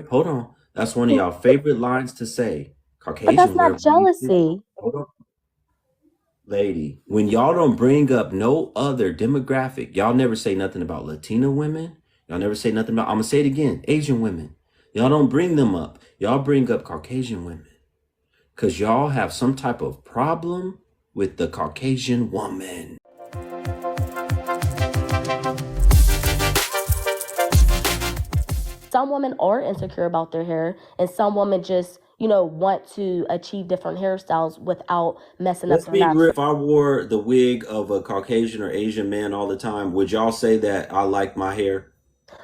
Hold on. That's one of y'all favorite lines to say. But that's Caucasian wear not weave too. jealousy. Hold on. Lady, when y'all don't bring up no other demographic, y'all never say nothing about Latina women. Y'all never say nothing about, I'm gonna say it again, Asian women. Y'all don't bring them up. Y'all bring up Caucasian women. Because y'all have some type of problem with the Caucasian woman. Some women are insecure about their hair, and some women just, want to achieve different hairstyles without messing up Let's their be real. natural. If I wore the wig of a Caucasian or Asian man all the time, would y'all say that I like my hair?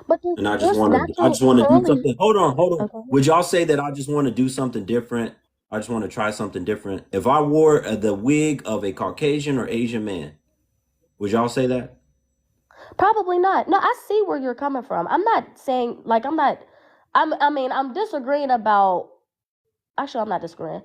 But And there's I natural just want to do curly. something. Hold on. Okay. Would y'all say that I just want to do something different? I just want to try something different. If I wore the wig of a Caucasian or Asian man, would y'all say that? Probably not. No, I see where you're coming from. I'm not saying like I'm not. I mean, I'm disagreeing about. Actually, I'm not disagreeing.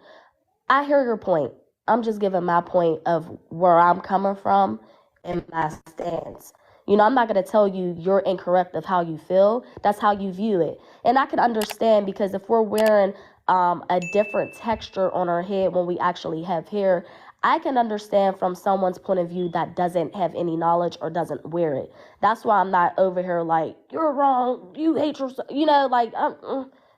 I hear your point. I'm just giving my point of where I'm coming from and my stance. I'm not going to tell you you're incorrect of how you feel. That's how you view it. And I can understand because if we're wearing a different texture on our head when we actually have hair, I can understand from someone's point of view that doesn't have any knowledge or doesn't wear it. That's why I'm not over here like, you're wrong, you hate yourself, like,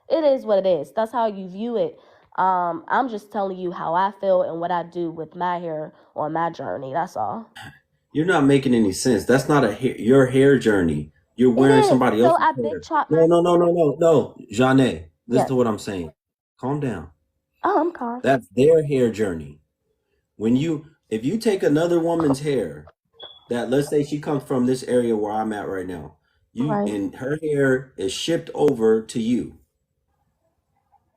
it is what it is. That's how you view it. I'm just telling you how I feel and what I do with my hair on my journey. That's all. You're not making any sense. That's not your hair journey. You're It wearing is. somebody So else's I big hair. chop my. No. Jeanette, listen Yes. to what I'm saying. Calm down. Oh, I'm calm. That's their hair journey. If you take another woman's hair, that let's say she comes from this area where I'm at right now, Right. and her hair is shipped over to you.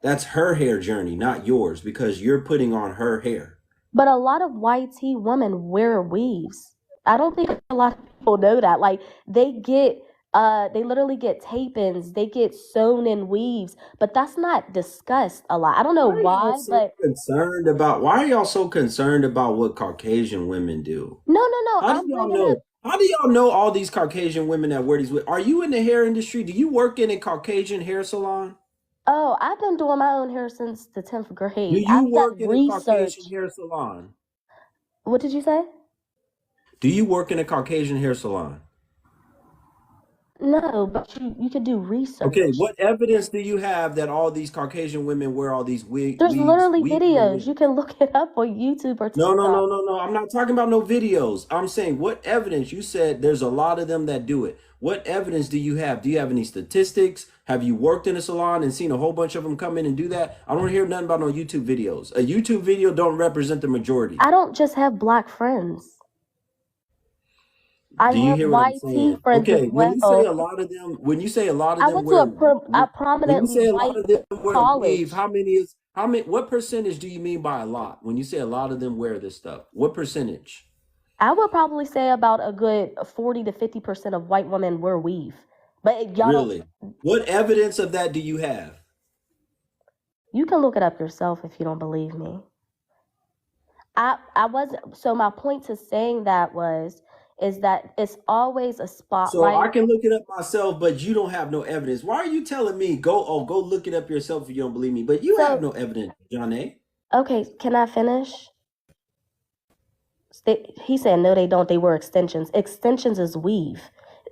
That's her hair journey, not yours, because you're putting on her hair. But a lot of YT women wear weaves. I don't think a lot of people know that. Like they literally get tape-ins, they get sewn in weaves, but that's not discussed a lot. I don't know why, but Why are y'all so concerned about what Caucasian women do? no, How do I'm y'all bringing know? up. How do y'all know all these Caucasian women that wear these? Are you in the hair industry? Do you work in a Caucasian hair salon? Oh, I've been doing my own hair since the 10th Do grade. you I've work done in a Caucasian research. hair salon? What did you say? Do you work in a Caucasian hair salon? No, but you could do Okay, research. what evidence do you have that all these Caucasian women wear all these There's weaves, literally weaves and videos. You wigs? can look it up on YouTube or TikTok. No. I'm not talking about no videos. I'm saying what evidence? You said there's a lot of them that do it. What evidence do you have? Do you have any statistics? Have you worked in a salon and seen a whole bunch of them come in and do that? I don't hear nothing about no YouTube videos. A YouTube video don't represent the majority. I don't just have black friends. I Do you have hear what I'm YT saying? friends as Okay, well. when you say a lot of I them went to wear, a when you prominently say a lot white of them wear weave, college. what percentage do you mean by a lot? When you say a lot of them wear this stuff, what percentage? I would probably say about a good 40 to 50% of white women wear weave. But y'all don't. Really? What evidence of that do you have? You can look it up yourself if you don't believe me. I wasn't. So my point to saying that is that it's always a So spotlight. I can look it up myself, but you don't have no evidence. Why are you telling me go look it up yourself if you don't believe me? But you have So no evidence, John A. okay, can I finish? He said no, they don't. They wear extensions. Extensions is weave,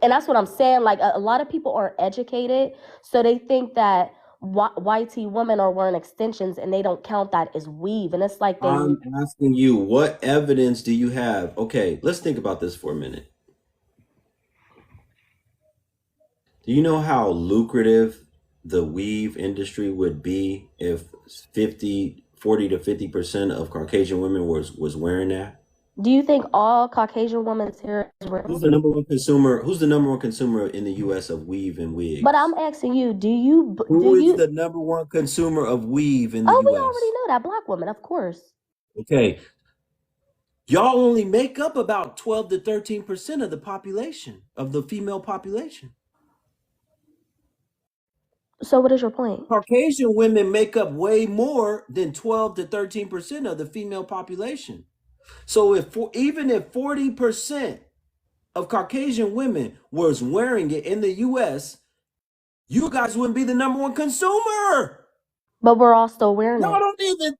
and that's what I'm saying. Like a lot of people aren't educated, so they think that YT women are wearing extensions, and they don't count that as weave. And it's like they. I'm asking you, what evidence do you have? Okay, let's think about this for a minute. Do you know how lucrative the weave industry would be if 40 to 50% of Caucasian women was wearing that? Do you think all Caucasian women's hair is real? Who's the number one consumer in the US of weave and But I'm wigs? asking you, do Who is you? the number one consumer of weave in the Oh, we already US? know that black women, of course. Okay, y'all only make up about 12 to 13% of the population, of the female population. So what is your point? Caucasian women make up way more than 12 to 13% of the female population. So even if 40% of Caucasian women was wearing it in the US, you guys wouldn't be the number one consumer. But we're all still wearing Y'all it. don't even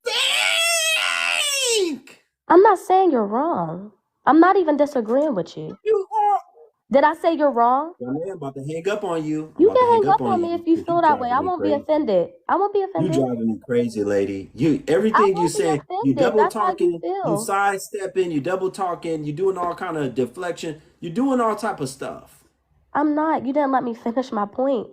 think. I'm not saying you're wrong. I'm not even disagreeing with you. You are. Did I say you're wrong? I'm about to hang up on you. I'm You about to can hang hang up up on on me you if you because you feel that way. I driving me won't be crazy. offended. I won't be You offended. driving me crazy, lady. You I everything you won't be saying, you offended. double That's how you talking, you feel. sidestepping, you double talking, you doing all kind of deflection, you doing all type of stuff. I'm not. You didn't let me finish my point.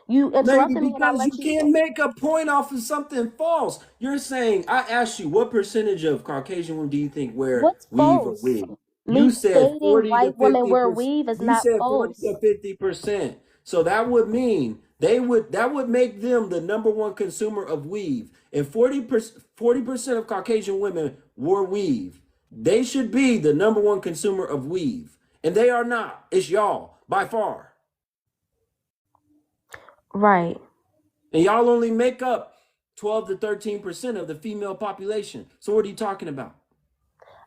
You Lady, interrupted me and I because you let you can't make a point off of something false. You're saying, I asked you, what percentage of Caucasian women do you think wear What's weave or false? wig? Me You said stating 40 to white women wear 50%. weave is You not said 40 false. to 50%. So that would mean that would make them the number one consumer of weave. And 40% of Caucasian women wore weave. They should be the number one consumer of weave. And they are not. It's y'all by far. Right. And y'all only make up 12 to 13% of the female population. So what are you talking about?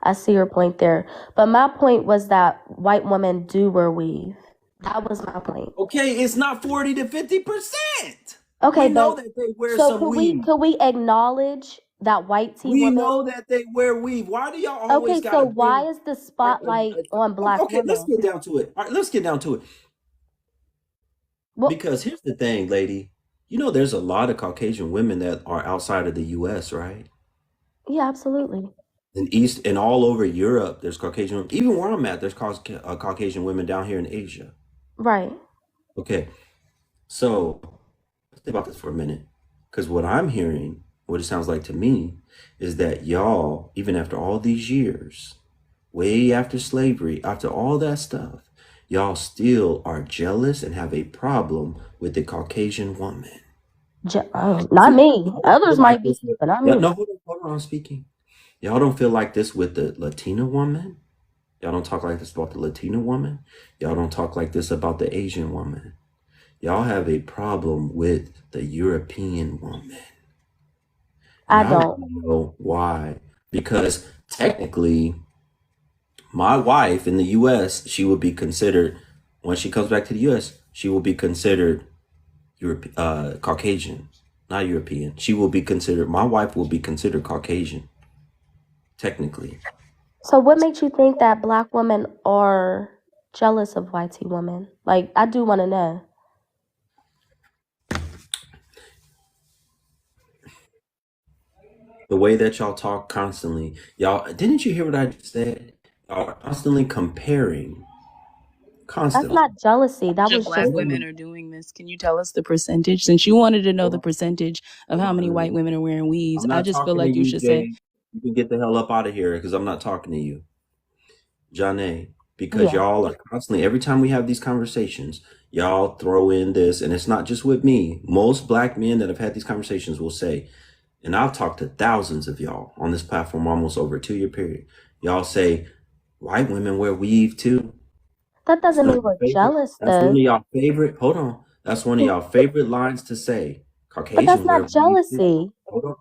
I see your point there. But my point was that white women do wear weave. That was my point. Okay, it's not 40 to 50%. Okay, We know but that they wear so some could we weave. could we acknowledge that white tea We women? know that they wear weave. Why do y'all Okay, always got so to why bring is the spotlight on black okay, let's women? get down to it. All right, let's get down to it. Well, Because here's the thing, lady. You know there's a lot of Caucasian women that are outside of the US, right? yeah, absolutely. In East and all over Europe, there's Caucasian women. Even where I'm at, there's Caucasian women down here in Asia. Right. Okay, so let's think about this for a minute. Because what I'm hearing, what it sounds like to me, is that y'all, even after all these years, way after slavery, after all that stuff, y'all still are jealous and have a problem with the Caucasian woman. Oh, not me. Y'all don't Others feel like might be, this with, but not yeah, me. no, hold on, I'm speaking. Y'all don't feel like this with the Latina woman. Y'all don't talk like this about the Latina woman. Y'all don't talk like this about the Asian woman. Y'all have a problem with the European woman. And I I want don't. to know why. Because technically, my wife in the US, she will be considered, when she comes back to the US, she will be considered Caucasian, not European. She will be considered, my wife will be considered Caucasian, technically. So what makes you think that black women are jealous of white tea women? Like, I do want to know. The way that y'all talk constantly, y'all, didn't you hear what I just said? Y'all are constantly comparing, That's constantly. not jealousy. That Of was black just women are doing this. Can you tell us the percentage? Since you wanted to know the Hold percentage of on how a many minute. white women are wearing weaves, I'm I not just feel talking to like you you, should say, Jay. You can get the hell up out of here because I'm not talking to you, Janae. Because yeah. y'all are constantly, every time we have these conversations, y'all throw in this, and it's not just with me. Most black men that have had these conversations will say, and I've talked to thousands of y'all on this platform almost over a 2 year period. Y'all say, white women wear weave too. That That's doesn't one mean of your we're favorite. jealous, That's one though. of y'all favorite. Hold on. That's one of y'all favorite lines to say. But that's Caucasian wear not weave too. jealousy. Hold on.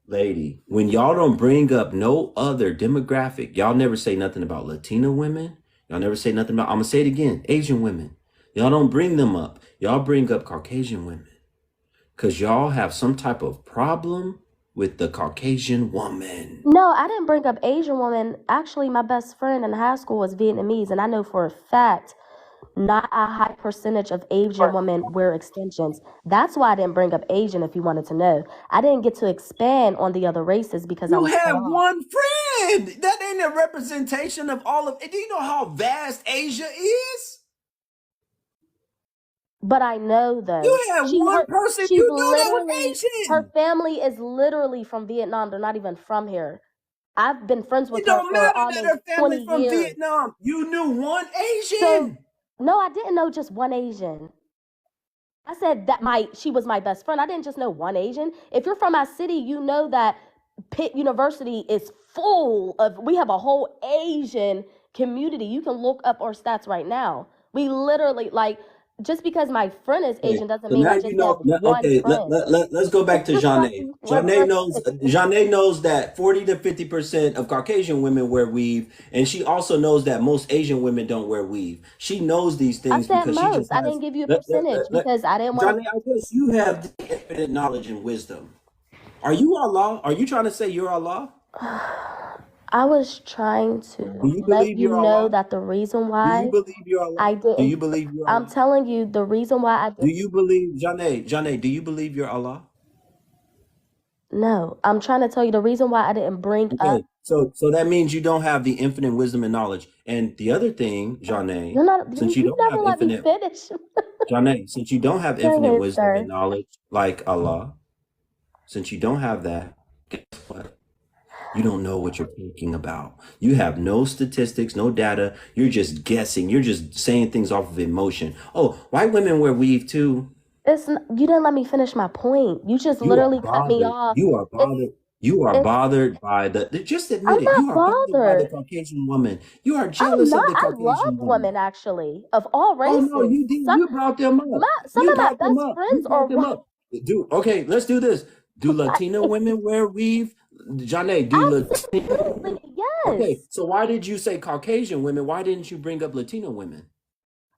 Lady, when y'all don't bring up no other demographic, y'all never say nothing about Latina women. Y'all never say nothing about, I'm going to say it again, Asian women. Y'all don't bring them up. Y'all bring up Caucasian women because y'all have some type of problem with the Caucasian woman. No, I didn't bring up Asian women. Actually, my best friend in high school was Vietnamese, and I know for a fact not a high percentage of Asian women wear extensions. That's why I didn't bring up Asian if you wanted to know. I didn't get to expand on the other races because I You was cut have off. one friend. That ain't a representation of all of it. Do you know how vast Asia is? But I know though, You had one person she's you knew that was literally, her Asian. family is literally from Vietnam. They're not even from here. I've been friends It with her don't for matter that almost her 20 family's from years. Vietnam. You knew one So, Asian. no, I didn't know just one Asian. I said that she was my best friend. I didn't just know one Asian. If you're from my city, you know that Pitt University is full of, we have a whole Asian community. You can look up our stats right now. We literally, like, just because my friend is Okay, Asian doesn't so mean now I you just have know. one Okay, friend. let's go back to Janae. One friend. Janae knows that 40 to 50% of Caucasian women wear weave, and she also knows that most Asian women don't wear weave. She knows these I things said because she most. just I has. didn't give you a percentage because I didn't want Janae, I guess you have the infinite knowledge and wisdom. Are you Allah? Are you trying to say you're Allah? to. I was trying Do to you let believe you you're know Allah? that the reason Do you why believe you're I Allah? Do didn't. you believe you're I'm Allah? telling you the reason why I Do didn't. you believe, Janae, do you believe you're Allah? No, I'm trying to tell you the reason why I didn't bring up. Okay, so that means you don't have the infinite wisdom and knowledge. And the other thing, You're Janae, not. since you You don't never have let me infinite, finish. Janae, since you don't have Go infinite ahead, wisdom and sir. knowledge like Allah, since you don't have that, guess what? You don't know what you're talking about. You have no statistics, no data. You're just guessing. You're just saying things off of emotion. Oh, white women wear weave too. You didn't let me finish my point. You just You are literally cut me bothered. off. You are It's bothered. You are it's. bothered by just admit I'm it. You not are bothered by the bothered. Caucasian woman. You are I'm jealous of not. the I love Caucasian woman. women actually of all Oh no, races. you did. You brought them up. Some You of my brought them best up. You friends are brought them up. Do okay. Let's do this. Do Latina women wear weave? Janae, do Latina? absolutely Okay, yes. so why did you say Caucasian women? Why didn't you bring up Latina women?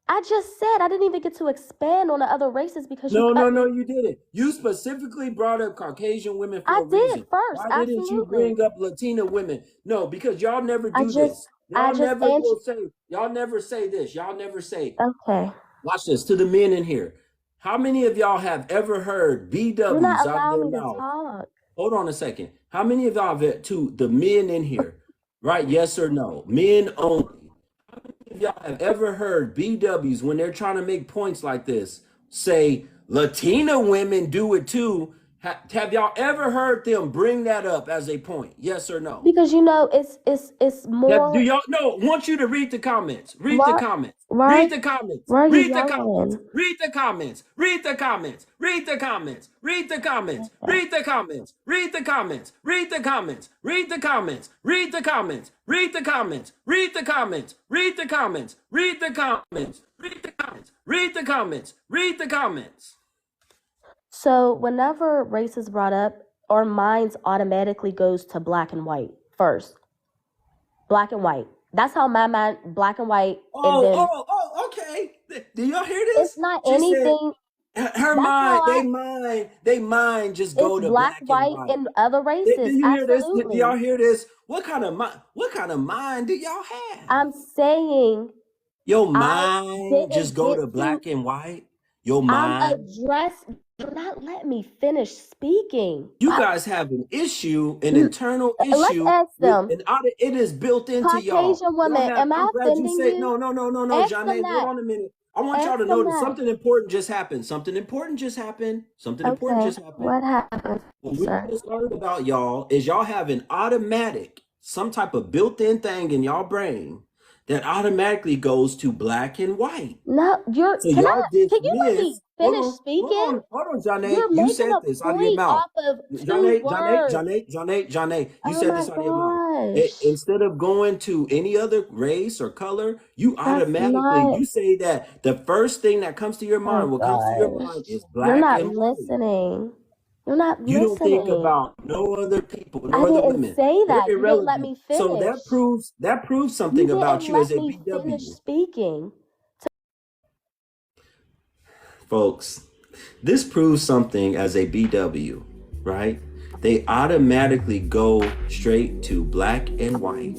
I just said I didn't even get to expand on the other races because you No, cut no, me. no, you didn't. You specifically brought up Caucasian women I for a did reason. first, Why didn't you absolutely. bring up Latina women? No, because y'all never I do just this. I Y'all just never answered. will say, y'all never say this. Y'all never say, Okay, watch this to the men in here. How many of y'all have ever heard you're BWs not out of allowing their me to mouth? talk. Hold on a second. How many of y'all have to the men in here, right? Yes or no? Men only. If y'all have ever heard BWs when they're trying to make points like this say Latina women do it too? Have y'all ever heard them bring that up as a point? Yes or no? Because it's Do more. y'all no? I want you to read the comments. Read the Why comments. why Read the comments. why are you Read the comments. yelling? Read the comments. Read the comments. Read the comments. Read the comments. Okay. Read the comments. Read the comments. Read the comments. Read the comments. Read the comments. Read the comments. Read the comments. Read the comments. Read the comments. Read the comments. Read the comments. Read the comments. So whenever race is brought up, our minds automatically goes to black and white first. Black and white. That's how my mind black and white, and then Okay. Do y'all hear it's this? not She said anything. her That's how mind, I. they mind just It's go to black, black and white, white. and other Do races. you hear this? Do Absolutely. y'all hear this? What kind of mind? What kind of mind do y'all have? I'm saying Your I mind just didn't go get to to. black and white. Your I'm mind. addressed. Do not let me finish speaking. You guys have an issue, an L- internal Let's issue ask with them. an audit. It is built into y'all. Caucasian Y'all women, have. am I'm I glad you offending said you? no, no, no, no, no, Ask them Johnny. Hold that. on a minute. I want y'all Ask to them know that that. something important just happened. Something important just happened. Something important Okay. just happened. What happened, What we sir? just learned about y'all is y'all have an automatic, some type of built-in thing in y'all brain that automatically goes to black and white. No, So can y'all you let me dismiss. finish speaking? Hold on, Johnny. You're You making said a this out of your point mouth. off of two Johnny, Johnny, words. Johnny, Johnny, Johnny. You Oh said my this out of your mouth. gosh. Instead of going to any other race or color, you That's automatically not. you say that the first thing that comes to your Oh mind, what comes to your gosh. mind is You're black not and white. listening. You're not You don't think listening. about no other people, no I other didn't women. say They're that. You didn't let irrelevant. me So finish. that proves You something about didn't you as let a me finish BW. speaking. Folks, this proves something as a BW, right? They automatically go straight to black and white.